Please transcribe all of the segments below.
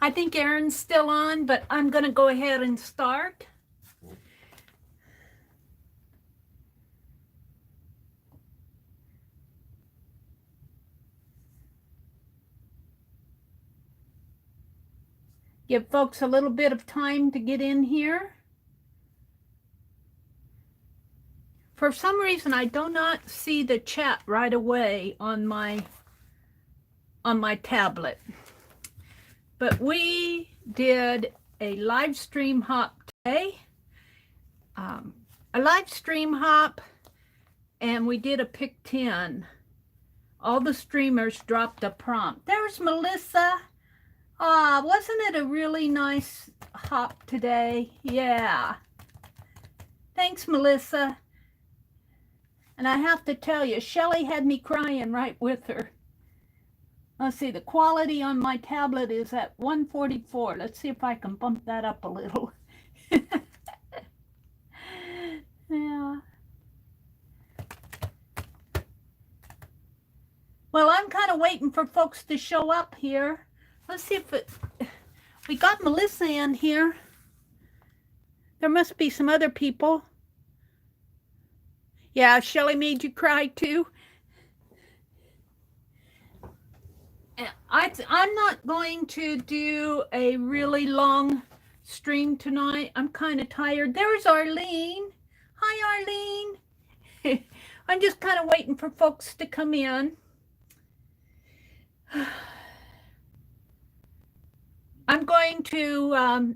I think Erin's still on, but I'm going to go ahead and start. Give folks a little bit of time to get in here. For some reason, I do not see the chat right away on my tablet. But we did a live stream hop today, a live stream hop, and we did a pick 10. All the streamers dropped a prompt. There's Melissa. Wasn't it a really nice hop today? Yeah. Thanks, Melissa. And I have to tell you, Shelley had me crying right with her. Let's see, the quality on my tablet is at 144. Let's see if I can bump that up a little. Yeah. Well, I'm kind of waiting for folks to show up here. Let's see if we got Melissa in here. There must be some other people. Yeah, Shelley made you cry too. I'm not going to do a really long stream tonight. I'm kind of tired. There's Arlene. Hi, Arlene. I'm just kind of waiting for folks to come in. I'm going to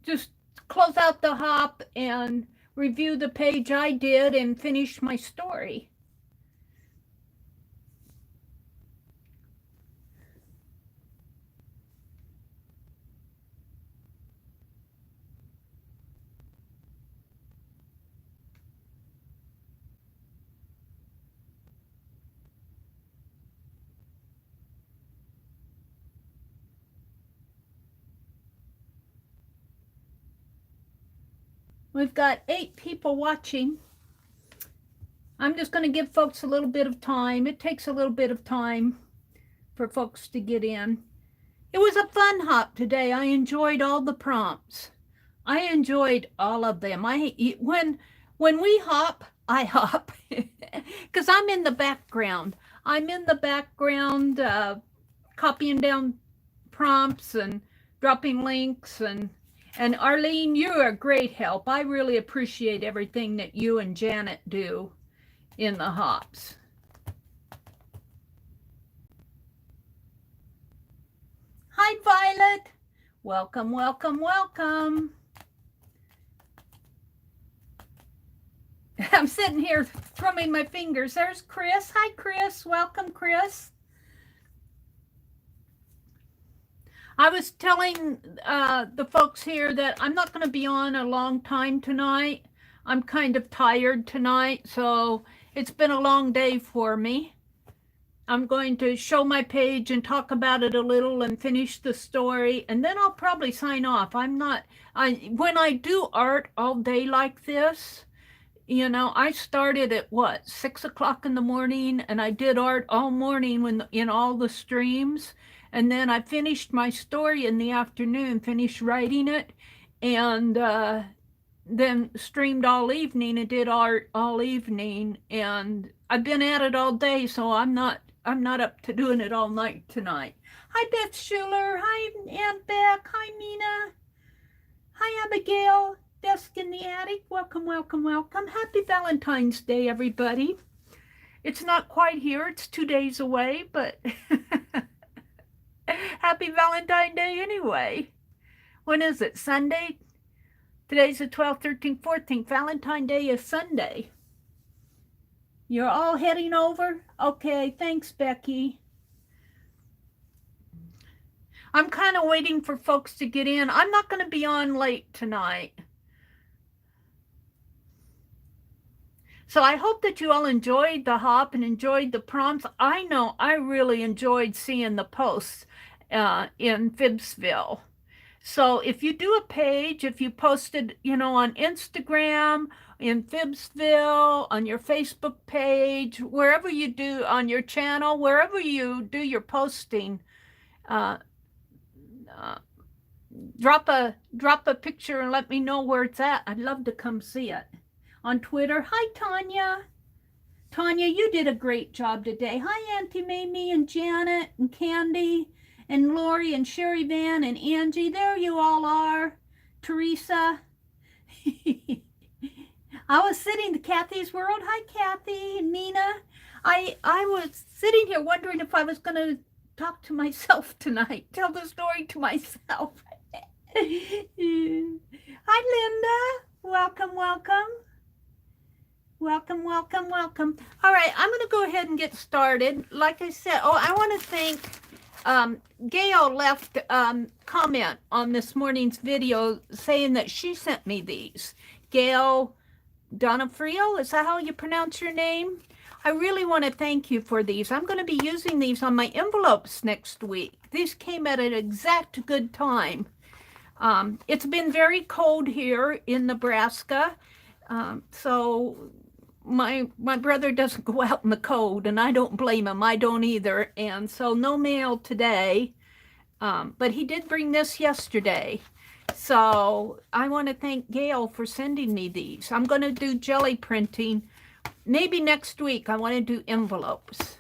just close out the hop and review the page I did and finish my story. We've got 8 people watching. I'm just going to give folks a little bit of time. It takes a little bit of time for folks to get in. It was a fun hop today. I enjoyed all the prompts. I enjoyed all of them. When we hop, I hop because I'm in the background. I'm in the background copying down prompts and dropping links. And Arlene, you're a great help. I really appreciate everything that you and Janet do in the hops. Hi, Violet. Welcome, welcome, welcome. I'm sitting here thrumming my fingers. There's Chris. Hi, Chris. Welcome, Chris. I was telling the folks here that I'm not going to be on a long time tonight. I'm kind of tired tonight, so it's been a long day for me. I'm going to show my page and talk about it a little and finish the story, and then I'll probably sign off. When I do art all day like this, you know, I started at 6 o'clock in the morning, and I did art all morning in all the streams. And then I finished my story in the afternoon, finished writing it, and then streamed all evening and did art all evening. And I've been at it all day, so I'm not up to doing it all night tonight. Hi, Beth Schuler. Hi, Aunt Beck. Hi, Mina. Hi, Abigail. Desk in the Attic. Welcome, welcome, welcome. Happy Valentine's Day, everybody. It's not quite here. It's 2 days away, but... Happy Valentine's Day anyway. When is it? Sunday? Today's the 12th, 13th, 14th. Valentine's Day is Sunday. You're all heading over? Okay, thanks, Becky. I'm kind of waiting for folks to get in. I'm not going to be on late tonight. So I hope that you all enjoyed the hop and enjoyed the prompts. I know I really enjoyed seeing the posts in FIBSville. So if you do a page, if you posted, you know, on Instagram, in FIBSville, on your Facebook page, wherever you do, on your channel, wherever you do your posting, drop a picture and let me know where it's at. I'd love to come see it. On Twitter, hi Tanya. Tanya, you did a great job today. Hi Auntie Mamie and Janet and Candy and Lori and Sherry Van and Angie. There you all are. Teresa. I was sitting to Kathy's World. Hi Kathy and Nina. I was sitting here wondering if I was going to talk to myself tonight, tell the story to myself. Hi Linda. Welcome, welcome. Welcome, welcome, welcome. All right, I'm going to go ahead and get started. Like I said, I want to thank Gail left comment on this morning's video saying that she sent me these. Gail Donofrio, is that how you pronounce your name? I really want to thank you for these. I'm going to be using these on my envelopes next week. These came at an exact good time. It's been very cold here in Nebraska, so my brother doesn't go out in the cold, and I don't blame him. I don't either, and so no mail today, but he did bring this yesterday. So I want to thank Gail for sending me these. I'm going to do jelly printing. Maybe next week I want to do envelopes.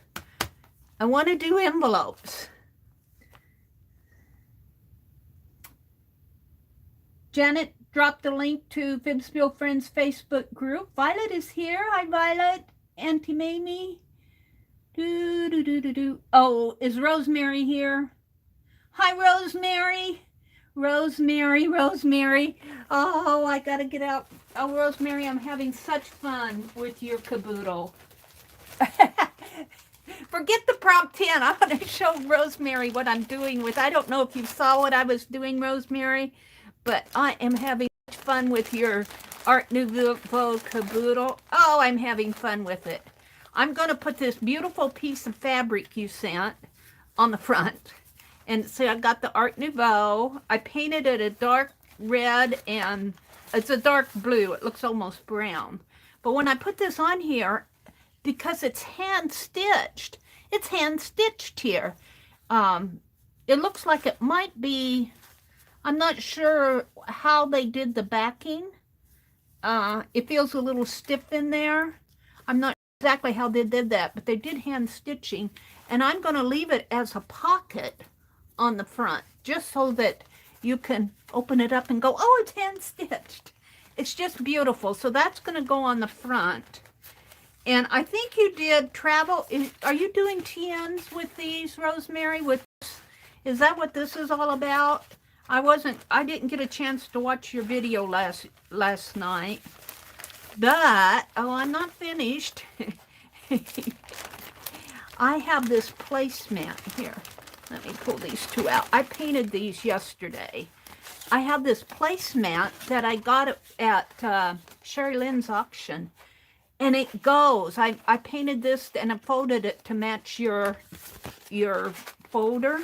I want to do envelopes. Janet dropped the link to FIBSville Friends Facebook group. Violet is here. Hi, Violet. Auntie Mamie. Oh, is Rosemary here? Hi, Rosemary. Rosemary. Oh, I got to get out. Oh, Rosemary, I'm having such fun with your caboodle. Forget the prompt 10. I'm going to show Rosemary what I'm doing with. I don't know if you saw what I was doing, Rosemary, but I am having such fun with your Art Nouveau caboodle. Oh, I'm having fun with it. I'm going to put this beautiful piece of fabric you sent on the front. And so I got the Art Nouveau. I painted it a dark red and it's a dark blue. It looks almost brown. But when I put this on here, because it's hand stitched here. It looks like it might be, I'm not sure how they did the backing. It feels a little stiff in there. I'm not sure exactly how they did that, but they did hand stitching. And I'm going to leave it as a pocket on the front, just so that you can open it up and go, oh, it's hand stitched. It's just beautiful. So that's going to go on the front. And I think you did travel. Are you doing TNs with these, Rosemary? Is that what this is all about? I didn't get a chance to watch your video last night. But, oh, I'm not finished. I have this placemat here. Let me pull these two out. I painted these yesterday. I have this placemat that I got at Sherry Lynn's auction. And it goes. I painted this and I folded it to match your folder.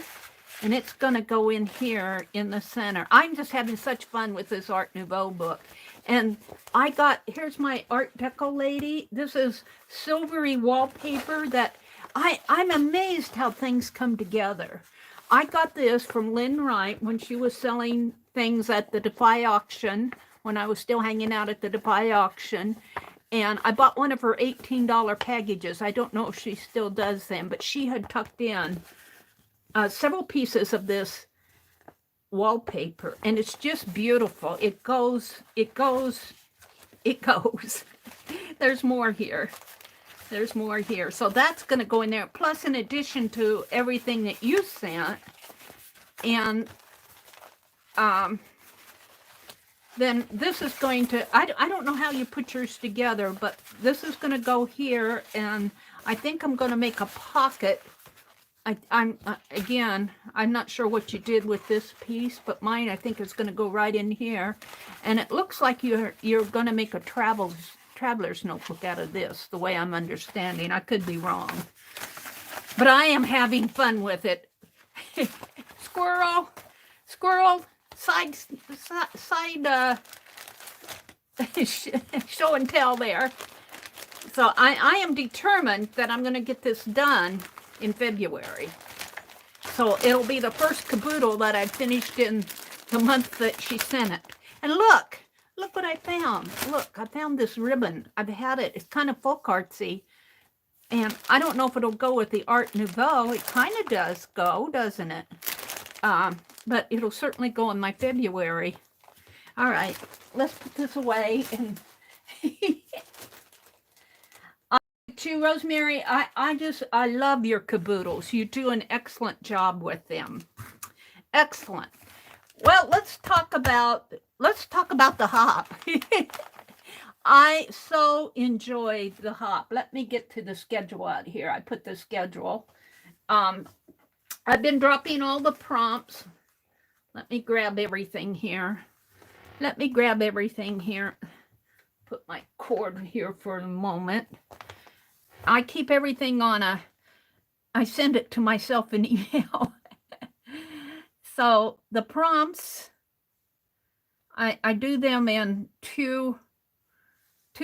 And it's going to go in here in the center. I'm just having such fun with this Art Nouveau book. And I got, here's my Art Deco lady. This is silvery wallpaper that I'm amazed how things come together. I got this from Lynn Wright when she was selling things at the Defy auction, when I was still hanging out at the Defy auction. And I bought one of her $18 packages. I don't know if she still does them, but she had tucked in several pieces of this wallpaper. And it's just beautiful. It goes. There's more here. There's more here. So that's going to go in there. Plus, in addition to everything that you sent. And then this is going to, I don't know how you put yours together, but this is going to go here. And I think I'm going to make a pocket. Again, I'm not sure what you did with this piece, but mine I think is going to go right in here. And it looks like you're going to make a traveler's notebook out of this, the way I'm understanding. I could be wrong, but I am having fun with it. Squirrel, side show and tell there. So I am determined that I'm going to get this done in February. So it'll be the first caboodle that I've finished in the month that she sent it. And look what I found. Look, I found this ribbon. I've had it. It's kind of folk artsy. And I don't know if it'll go with the Art Nouveau. It kind of does go, doesn't it? But it'll certainly go in my February. All right, let's put this away. And to Rosemary, I love your caboodles. You do an excellent job with them. Excellent. Well, let's talk about the hop. I so enjoyed the hop. Let me get to the schedule out here. I put the schedule. I've been dropping all the prompts. Let me grab everything here. Put my cord here for a moment. I keep everything on I send it to myself in email. So the prompts, I do them in two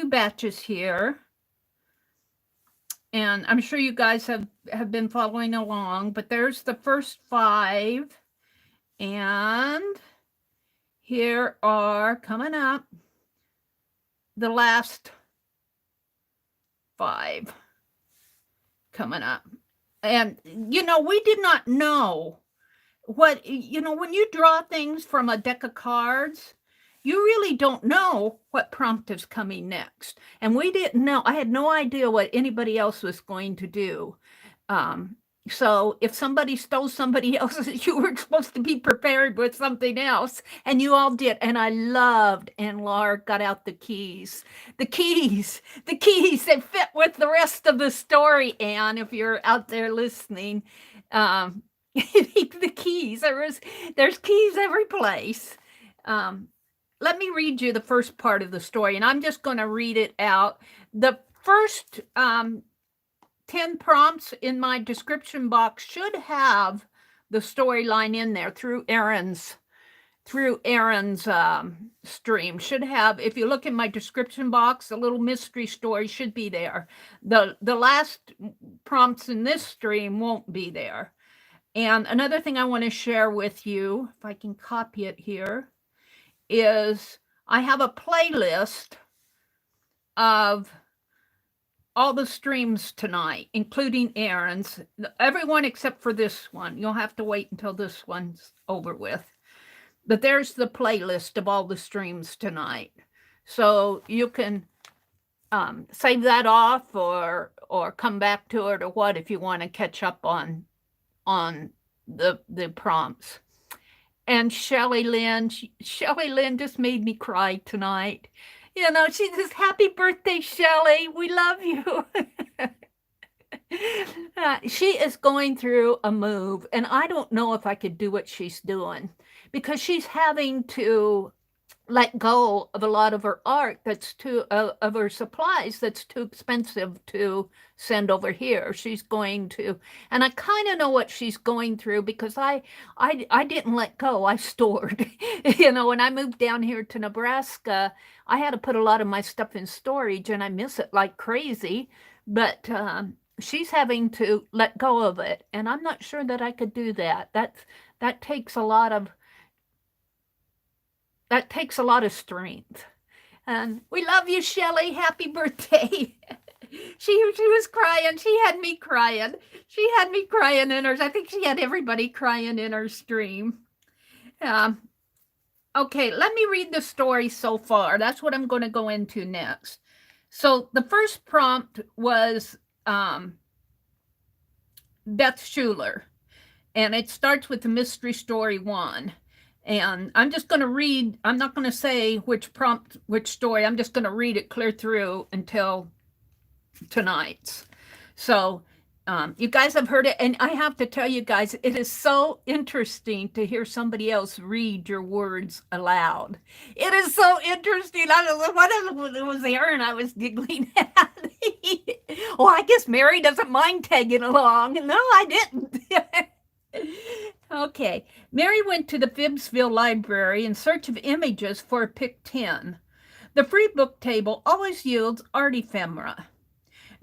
batches here. And I'm sure you guys have been following along, but there's the first 5. And here are coming up the last 5 coming up. And, you know, we did not know what, you know, when you draw things from a deck of cards, you really don't know what prompt is coming next. And we didn't know. I had no idea what anybody else was going to do. So if somebody stole somebody else's, you were supposed to be prepared with something else. And you all did. And I loved, and Lahr got out the keys. The keys that fit with the rest of the story, Anne, if you're out there listening. The keys, there's keys every place. Let me read you the first part of the story, and I'm just going to read it out. The first 10 prompts in my description box should have the storyline in there through Erin's stream. Should have, if you look in my description box, the little mystery story should be there. The last prompts in this stream won't be there. And another thing I want to share with you, if I can copy it here, is I have a playlist of all the streams tonight, including Erin's, everyone except for this one. You'll have to wait until this one's over with. But there's the playlist of all the streams tonight. So you can save that off or come back to it or what if you want to catch up on the prompts. And Shelley Lynn just made me cry tonight. You know, she says, "Happy birthday, Shelley. We love you." She is going through a move, and I don't know if I could do what she's doing because she's having to let go of a lot of her art that's of her supplies that's too expensive to send over here. She's going to, and I kind of know what she's going through because I didn't let go. I stored. You know, when I moved down here to Nebraska, I had to put a lot of my stuff in storage, and I miss it like crazy. But she's having to let go of it, and I'm not sure that I could do that. That takes a lot of strength. And we love you, Shelley. Happy birthday. She was crying. She had me crying. She had me crying in hers. I think she had everybody crying in her stream. Okay, let me read the story so far. That's what I'm going to go into next. So the first prompt was Beth Schuler. And it starts with the mystery story 1. And I'm just going to read, I'm not going to say which story, I'm just going to read it clear through until tonight's. So you guys have heard it, and I have to tell you guys, it is so interesting to hear somebody else read your words aloud. It is so interesting. I don't know what it was Erin I was giggling at. Well, I guess Meri doesn't mind tagging along. No, I didn't. Okay, Meri went to the FIBSville Library in search of images for Pick 10. The free book table always yields art ephemera.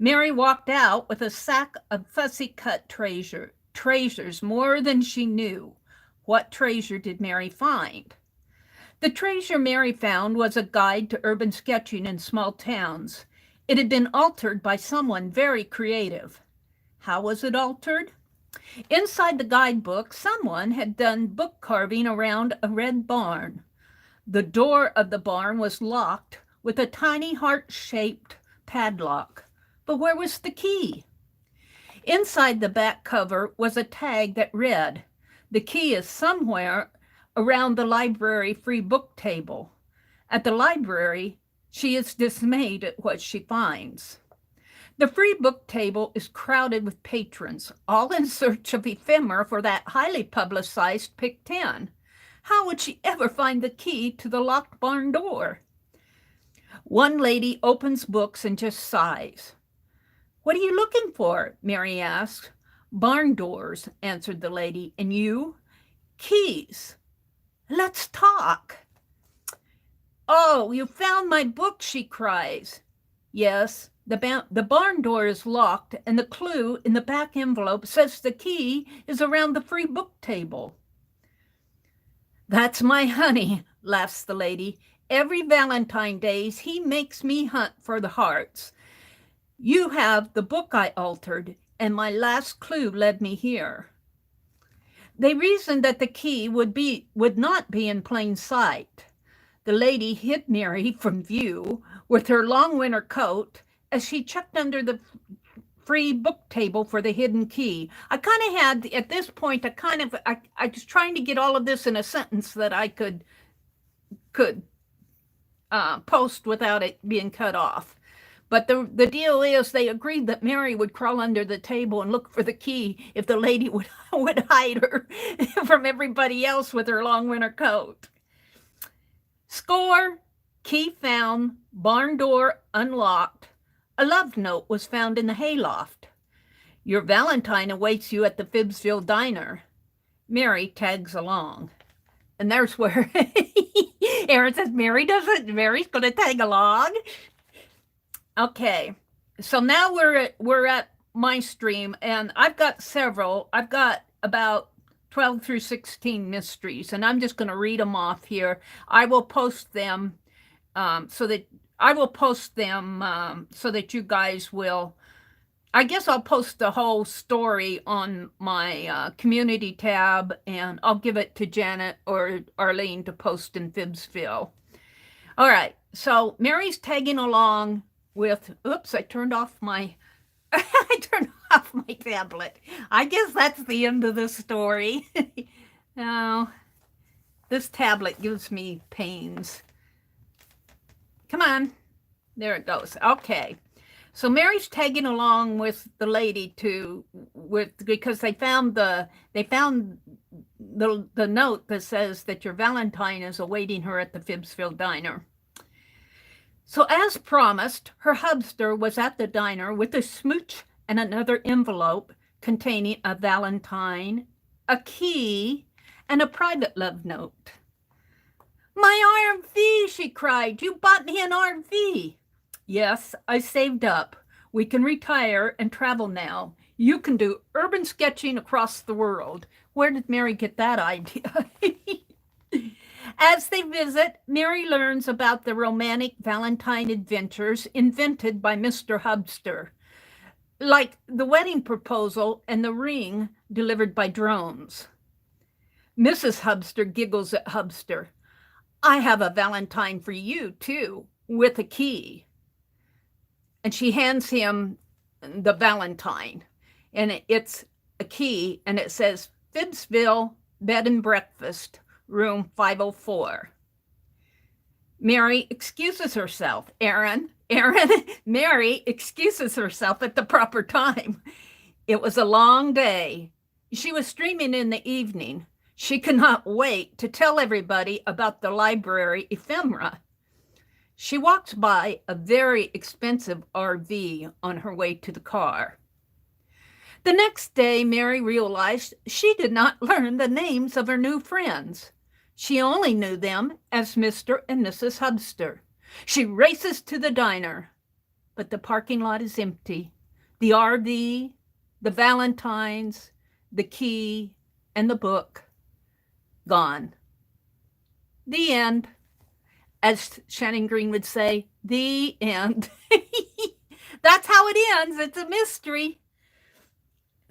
Meri walked out with a sack of fussy cut treasures, more than she knew What treasure did Meri find? The treasure Meri found was a guide to urban sketching in small towns. It had been altered by someone very creative. How was it altered? Inside the guidebook, someone had done book carving around a red barn. The door of the barn was locked with a tiny heart-shaped padlock. But where was the key? Inside the back cover was a tag that read, "The key is somewhere around the library free book table." At the library, she is dismayed at what she finds. The free book table is crowded with patrons, all in search of ephemera for that highly publicized Pick 10. How would she ever find the key to the locked barn door? One lady opens books and just sighs. "What are you looking for?" Meri asked. "Barn doors," answered the lady. "And you?" "Keys." "Let's talk." "Oh, you found my book," she cries. "Yes, the barn door is locked, and the clue in the back envelope says the key is around the free book table." "That's my honey," laughs the lady. "Every Valentine days he makes me hunt for the hearts. You have the book I altered, and my last clue led me here." They reasoned that the key would not be in plain sight. The lady hid Meri from view with her long winter coat as she checked under the free book table for the hidden key. I kind of had, at this point, I was trying to get all of this in a sentence that I could post without it being cut off. But the deal is they agreed that Meri would crawl under the table and look for the key if the lady would hide her from everybody else with her long winter coat. Score, key found, barn door unlocked. A love note was found in the hayloft. Your Valentine awaits you at the FIBSville diner. Meri tags along. And there's where Erin says, Meri's going to tag along. Okay, so now we're at my stream, and I've got several. I've got about 12 through 16 mysteries, and I'm just going to read them off here. I will post them so that you guys will. I guess I'll post the whole story on my community tab, and I'll give it to Janet or Arlene to post in FIBSville. All right, so Meri's tagging along with, oops, I turned off my tablet. I guess that's the end of the story. Now, this tablet gives me pains. Come on. There it goes. Okay. So Meri's tagging along with the lady because they found the note that says that your Valentine is awaiting her at the FIBSville diner. So as promised, her hubster was at the diner with a smooch and another envelope containing a Valentine, a key, and a private love note. My RV, she cried. You bought me an RV. Yes, I saved up. We can retire and travel now. You can do urban sketching across the world. Where did Meri get that idea? As they visit, Meri learns about the romantic Valentine adventures invented by Mr. Hubster, like the wedding proposal and the ring delivered by drones. Mrs. Hubster giggles at Hubster. I have a Valentine for you, too, with a key. And she hands him the Valentine, and it's a key, and it says, FIBSville Bed and Breakfast, room 504. Meri excuses herself. Meri excuses herself at the proper time. It was a long day. She was streaming in the evening. She cannot wait to tell everybody about the library ephemera. She walks by a very expensive RV on her way to the car. The next day, Meri realized she did not learn the names of her new friends. She only knew them as Mr. and Mrs. Hubster. She races to the diner, but the parking lot is empty. The RV, the Valentines, the key, and the book. gone. The end. As Shannon Green would say, the end. That's how it ends. It's a mystery.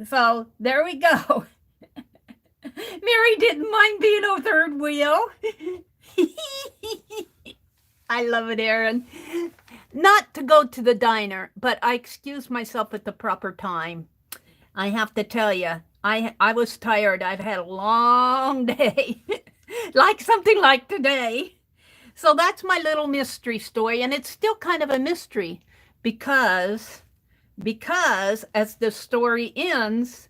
So there we go. Meri didn't mind being a third wheel. I love it, Erin. Not to go to the diner, but I excused myself at the proper time. I have to tell you, I was tired. I've had a long day, like something like today. So that's my little mystery story, and it's still kind of a mystery because as the story ends,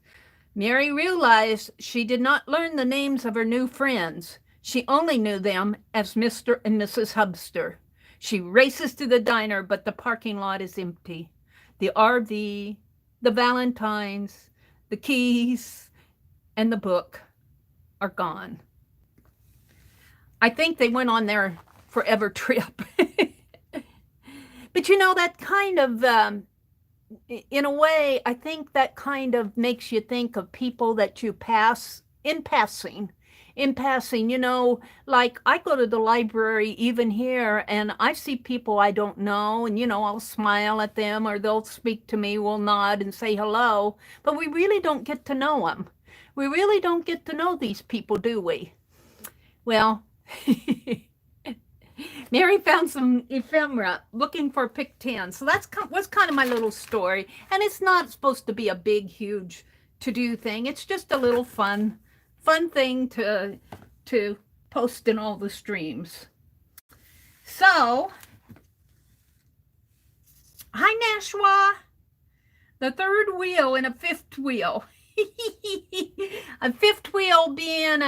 Meri realized she did not learn the names of her new friends. She only knew them as Mr. and Mrs. Hubster. She races to the diner, but the parking lot is empty. The RV, the Valentines, the keys, and the book are gone. I think they went on their forever trip. But you know, that kind of, in a way, I think that kind of makes you think of people that you pass in passing. In passing, you know, like I go to the library even here and I see people I don't know, and, you know, I'll smile at them or they'll speak to me, we'll nod and say hello, but we really don't get to know them. We really don't get to know these people, do we? Well, Meri found some ephemera looking for pick 10. So that's was kind of my little story. And it's not supposed to be a big, huge to-do thing. It's just a little fun thing to post in all the streams. So, hi Nashwa, the third wheel in a fifth wheel. A fifth wheel being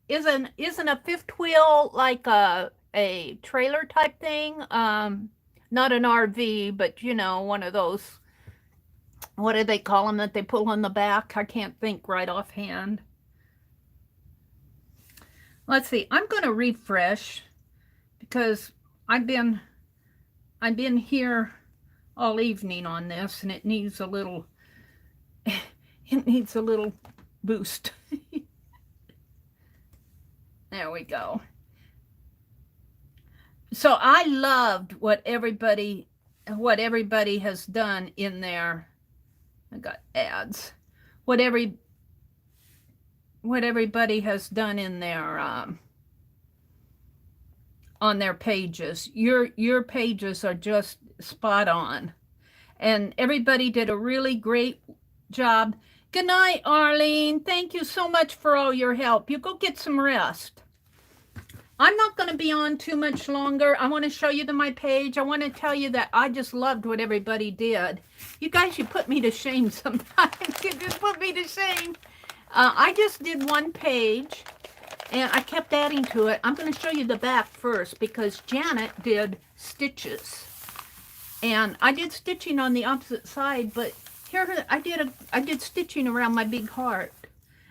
isn't a fifth wheel like a trailer type thing? Not an RV, but you know, one of those, what do they call them that they pull on the back? I can't think right offhand. Let's see. I'm going to refresh because I've been here all evening on this, and it needs a little boost. There we go. So I loved what everybody has done in there. I got ads. What everybody has done in their on their pages. Your pages are just spot on, and everybody did a really great job. Good night, Arlene. Thank you so much for all your help. You go get some rest. I'm not going to be on too much longer. I want to show you my page. I want to tell you that I just loved what everybody did. You guys, you put me to shame sometimes. You just put me to shame. I just did one page, and I kept adding to it. I'm going to show you the back first because Janet did stitches. And I did stitching on the opposite side, but here I did stitching around my big heart.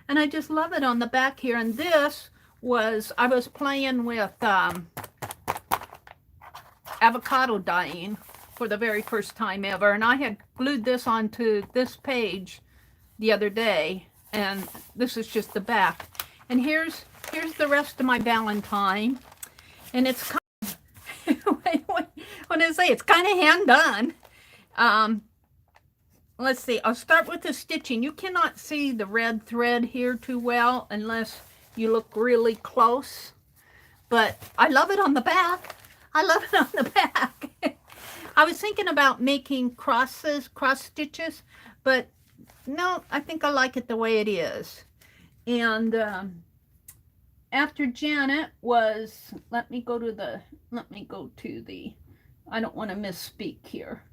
And I just love it on the back here. And this was, I was playing with avocado dyeing for the very first time ever. And I had glued this onto this page the other day. And this is just the back. And here's the rest of my Valentine. And it's kind of, when I say it's kind of hand done. Let's see, I'll start with the stitching. You cannot see the red thread here too well unless you look really close. But I love it on the back. I love it on the back. I was thinking about making cross stitches, but no, I think I like it the way it is. And after Janet was, let me go to the, I don't want to misspeak here.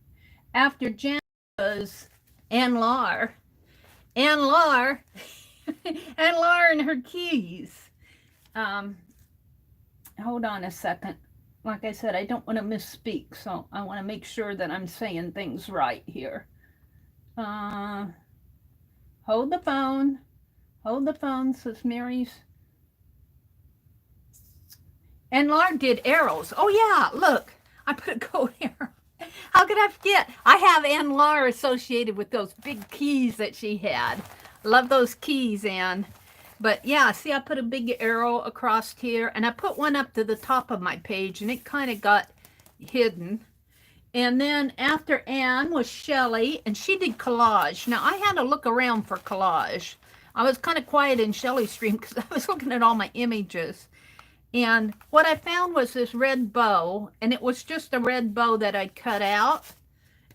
After Janet was Lahr. Lahr and her keys. Hold on a second. Like I said, I don't want to misspeak, so I want to make sure that I'm saying things right here. Hold the phone. Hold the phone, says Meri's. And Lahr did arrows. Oh yeah, look, I put a gold arrow. How could I forget? I have Lahr associated with those big keys that she had. Love those keys, Anne. But yeah, see, I put a big arrow across here, and I put one up to the top of my page, and it kind of got hidden. And then after Anne was Shelley, and she did collage. Now, I had to look around for collage. I was kind of quiet in Shelley's stream because I was looking at all my images. And what I found was this red bow, and it was just a red bow that I cut out.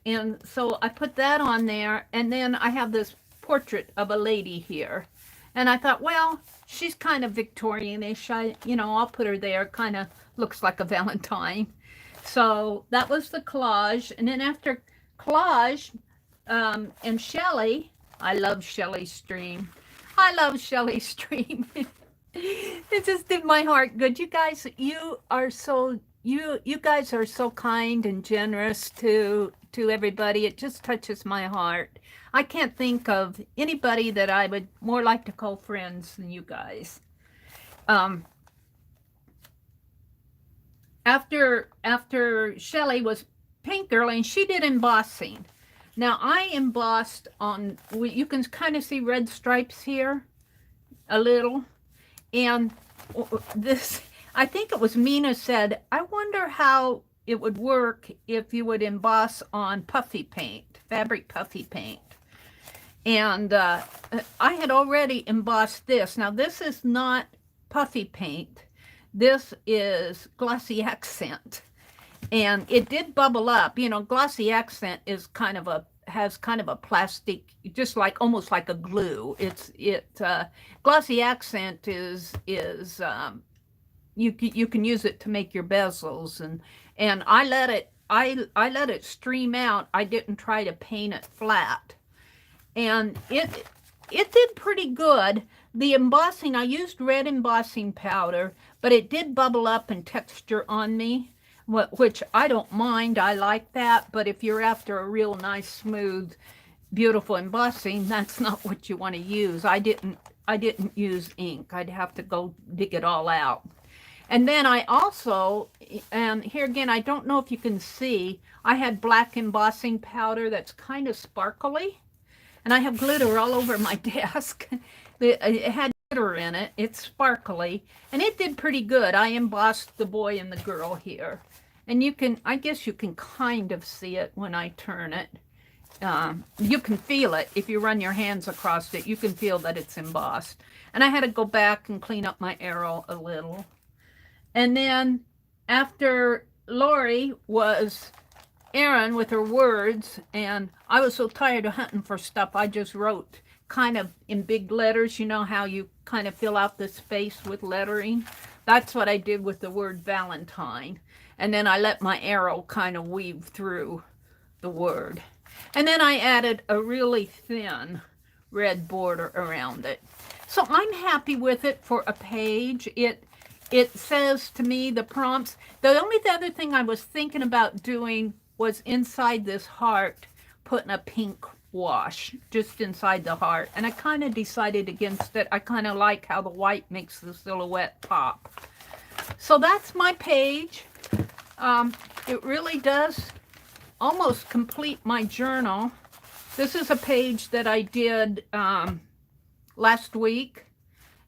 And so I put that on there, and then I have this portrait of a lady here. And I thought, well, she's kind of Victorian-ish. I'll put her there. Kind of looks like a Valentine. So that was the collage. And then after collage and Shelley, I love Shelley's stream. I love Shelley's stream. It just did my heart good. You guys, you guys are so kind and generous to everybody. It just touches my heart. I can't think of anybody that I would more like to call friends than you guys. After Shelley was paintgirlee, and she did embossing. Now I embossed on, you can kind of see red stripes here, a little. And this, I think it was Mina said, I wonder how it would work if you would emboss on puffy paint, fabric puffy paint. And I had already embossed this. Now this is not puffy paint. This is glossy accent. And it did bubble up. Glossy accent is has kind of a plastic, just like almost like a glue. Glossy accent is you can use it to make your bezels, and I let it stream out. I didn't try to paint it flat, and it did pretty good. The embossing, I used red embossing powder, but it did bubble up and texture on me, which I don't mind. I like that. But if you're after a real nice, smooth, beautiful embossing, that's not what you want to use. I didn't use ink. I'd have to go dig it all out. And then I also, and here again, I don't know if you can see, I had black embossing powder that's kind of sparkly. And I have glitter all over my desk. It had glitter in it. It's sparkly. And it did pretty good. I embossed the boy and the girl here. And I guess you can kind of see it when I turn it. You can feel it. If you run your hands across it, you can feel that it's embossed. And I had to go back and clean up my arrow a little. And then after Lori was Erin with her words, and I was so tired of hunting for stuff, I just wrote kind of in big letters. You know how you kind of fill out the space with lettering? That's what I did with the word Valentine. And then I let my arrow kind of weave through the word. And then I added a really thin red border around it. So I'm happy with it for a page. It says to me the prompts. The other thing I was thinking about doing was inside this heart, putting a pink wash just inside the heart. And I kind of decided against it. I kind of like how the white makes the silhouette pop. So that's my page. It really does almost complete my journal. This is a page that I did last week.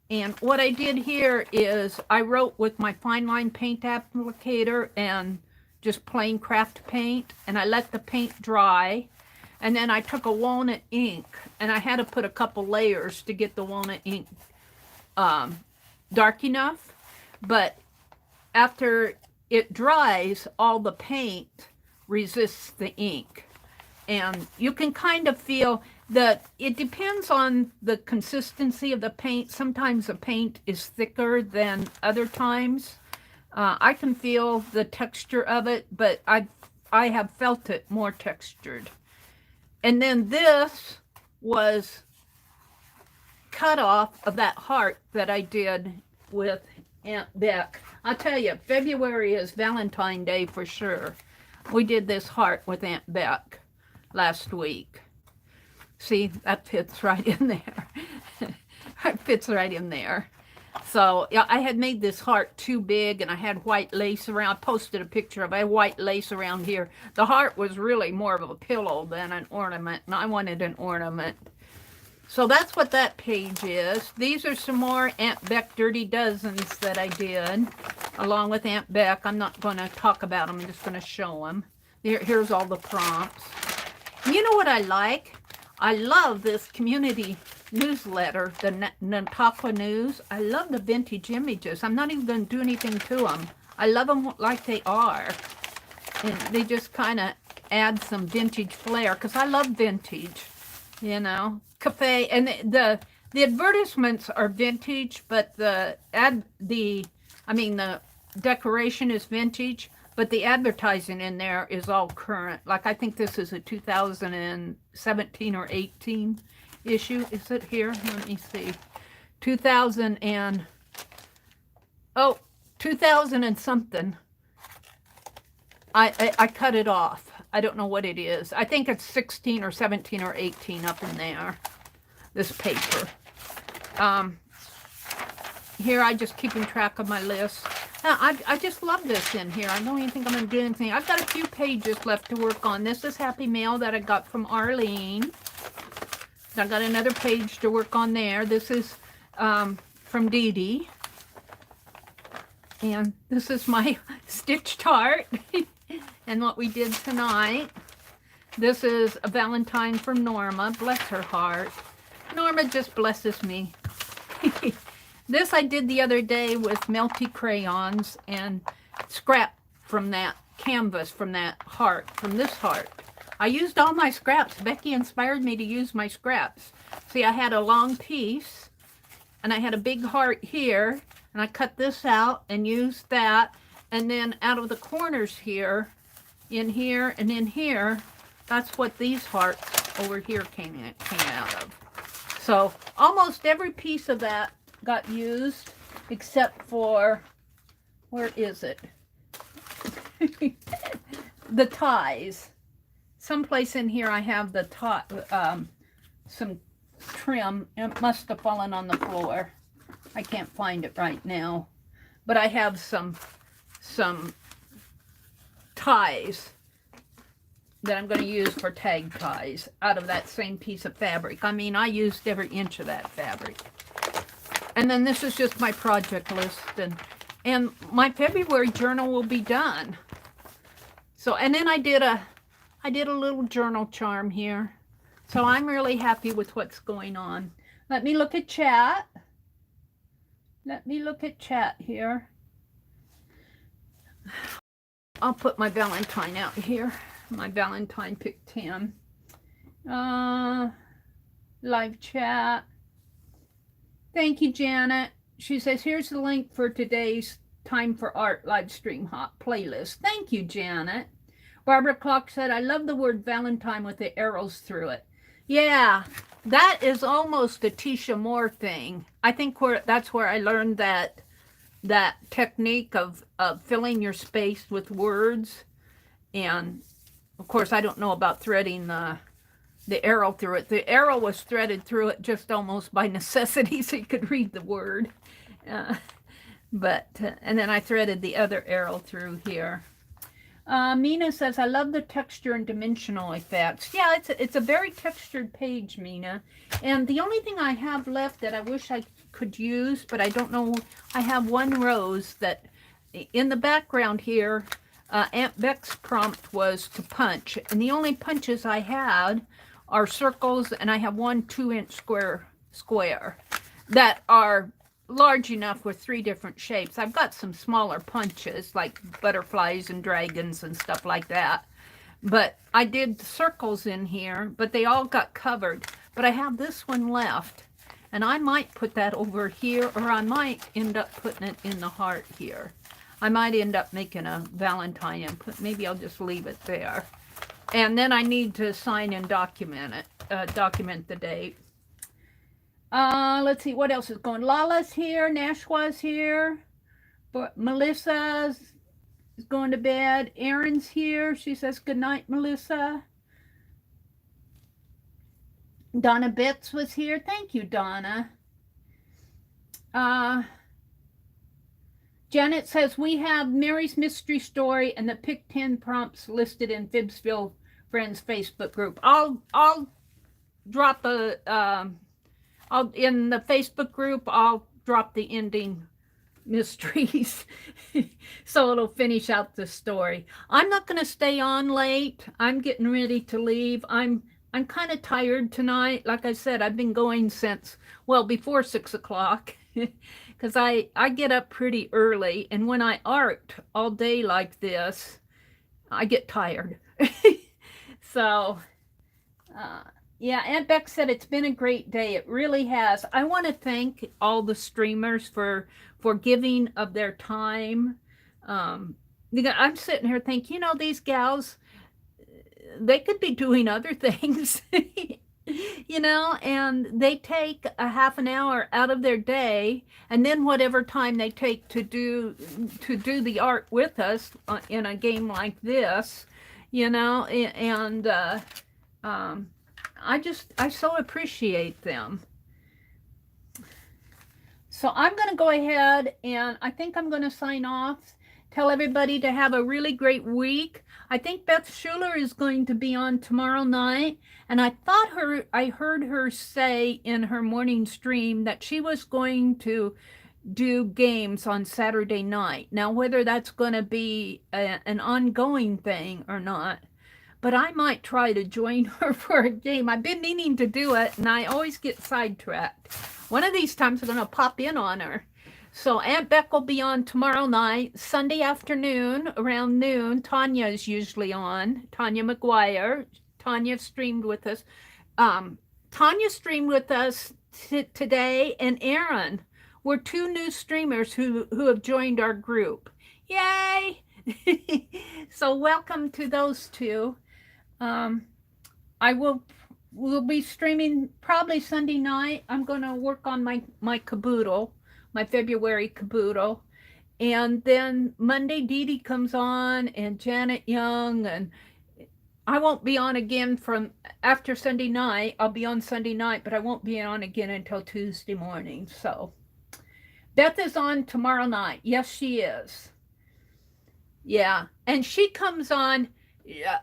And what I did here is I wrote with my fine line paint applicator and just plain craft paint, and I let the paint dry. And then I took a walnut ink, and I had to put a couple layers to get the walnut ink dark enough. But after it dries, all the paint resists the ink. And you can kind of feel that it depends on the consistency of the paint. Sometimes the paint is thicker than other times. I can feel the texture of it, but I have felt it more textured. And then this was cut off of that heart that I did with Aunt Beck. I'll tell you, February is Valentine Day for sure. We did this heart with Aunt Beck last week. See, that fits right in there. It fits right in there. So yeah, I had made this heart too big, and I had white lace around. I posted a picture of a white lace around here. The heart was really more of a pillow than an ornament, and I wanted an ornament. So that's what that page is. These are some more Aunt Beck Dirty Dozens that I did, along with Aunt Beck. I'm not going to talk about them. I'm just going to show them. Here's all the prompts. You know what I like? I love this community newsletter, the Nataqua News. I love the vintage images. I'm not even going to do anything to them. I love them like they are. And they just kind of add some vintage flair, because I love vintage, you know. Cafe, and the advertisements are vintage, but the decoration is vintage, but the advertising in there is all current. Like, I think this is a 2017 or 18 issue. Is it here? Let me see. 2000 and something. I cut it off. I don't know what it is. I think it's 16 or 17 or 18 up in there, this paper. Here I just keeping track of my list. I just love this in here. I don't even think I'm going to do anything. I've got a few pages left to work on. This is Happy Mail that I got from Arlene. I got another page to work on there. This is from Dee Dee. And this is my stitched heart. And what we did tonight. This is a Valentine from Norma. Bless her heart. Norma just blesses me. This I did the other day with melty crayons and scrap from that canvas, from that heart, from this heart. I used all my scraps. Becky inspired me to use my scraps. See, I had a long piece and I had a big heart here, and I cut this out and used that, and then out of the corners here, in here and in here, that's what these hearts over here came out of. So almost every piece of that got used, except for, where is it? The ties. Someplace in here I have the some trim. It must have fallen on the floor. I can't find it right now. But I have some ties that I'm going to use for tag ties out of that same piece of fabric. I mean, I used every inch of that fabric. And then this is just my project list, and my February journal will be done. So, and then I did a little journal charm here. So I'm really happy with what's going on. Let me look at chat. Let me look at chat here. I'll put my Valentine out here. My Valentine pick 10. Live chat. Thank you, Janet. She says, here's the link for today's Time for Art Livestream Hop playlist. Thank you, Janet. Barbara Clark said, I love the word Valentine with the arrows through it. Yeah, that is almost a Tisha Moore thing. I think that's where I learned that technique of filling your space with words. And of course, I don't know about threading the arrow through it. The arrow was threaded through it just almost by necessity, so you could read the word. And then I threaded the other arrow through here. Mina says, I love the texture and dimensional effects. Yeah, it's a very textured page, Mina. And the only thing I have left that I wish I could use, but I don't know, I have one rose that in the background here, Aunt Beck's prompt was to punch. And the only punches I had are circles, and I have one 2-inch square that are large enough with 3 different shapes. I've got some smaller punches like butterflies and dragons and stuff like that, but I did circles in here, but they all got covered. But I have this one left, and I might put that over here, or I might end up putting it in the heart here. I might end up making a Valentine and maybe I'll just leave it there. And then I need to sign and document it, document the date. Let's see, what else is going? Lala's here, Nash was here, but Melissa's is going to bed. Erin's here. She says, good night, Melissa. Donna Betts was here. Thank you, Donna. Janet says, we have Mary's mystery story and the pick 10 prompts listed in FIBSville Friends Facebook group. I'll drop a in the Facebook group, I'll drop the ending mysteries so it'll finish out the story. I'm not going to stay on late. I'm getting ready to leave. I'm kind of tired tonight. Like I said, I've been going since, well, before 6 o'clock because I get up pretty early, and when I art all day like this, I get tired. So yeah, Aunt Beck said it's been a great day. It really has. I want to thank all the streamers for giving of their time. I'm sitting here thinking, these gals, they could be doing other things, and they take a half an hour out of their day, and then whatever time they take to do the art with us in a game like this, and I so appreciate them. So I'm going to go ahead, and I think I'm going to sign off. Tell everybody to have a really great week. I think Beth Schuler is going to be on tomorrow night, and I heard her say in her morning stream that she was going to do games on Saturday night. Now, whether that's going to be an ongoing thing or not, but I might try to join her for a game. I've been meaning to do it, and I always get sidetracked. One of these times I'm going to pop in on her. So Aunt Beck will be on tomorrow night. Sunday afternoon, around noon, Tanya is usually on. Tanya McGuire. Tanya streamed with us. Tanya streamed with us today, and Erin. We're two new streamers who have joined our group. Yay! So welcome to those two. I will be streaming probably Sunday night. I'm going to work on my caboodle, my February caboodle. And then Monday, Dee Dee comes on, and Janet Young, and I won't be on again from after Sunday night. I'll be on Sunday night, but I won't be on again until Tuesday morning. So Beth is on tomorrow night. Yes, she is. Yeah, and she comes on.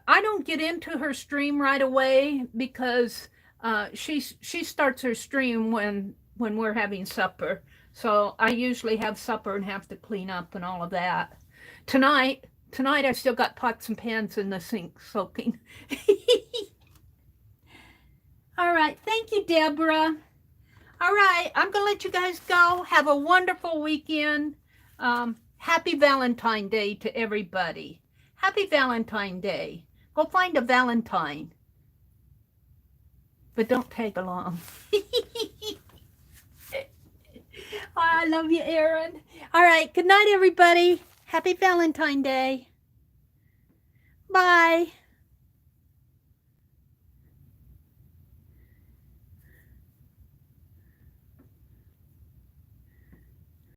I don't get into her stream right away because she starts her stream when we're having supper. So I usually have supper and have to clean up and all of that. Tonight I still got pots and pans in the sink soaking. All right, thank you, Deborah. All right, I'm gonna let you guys go. Have a wonderful weekend. Happy Valentine Day to everybody. Happy Valentine Day. Go find a Valentine. But don't tag along. Oh, I love you, Erin. All right, good night, everybody. Happy Valentine Day. Bye.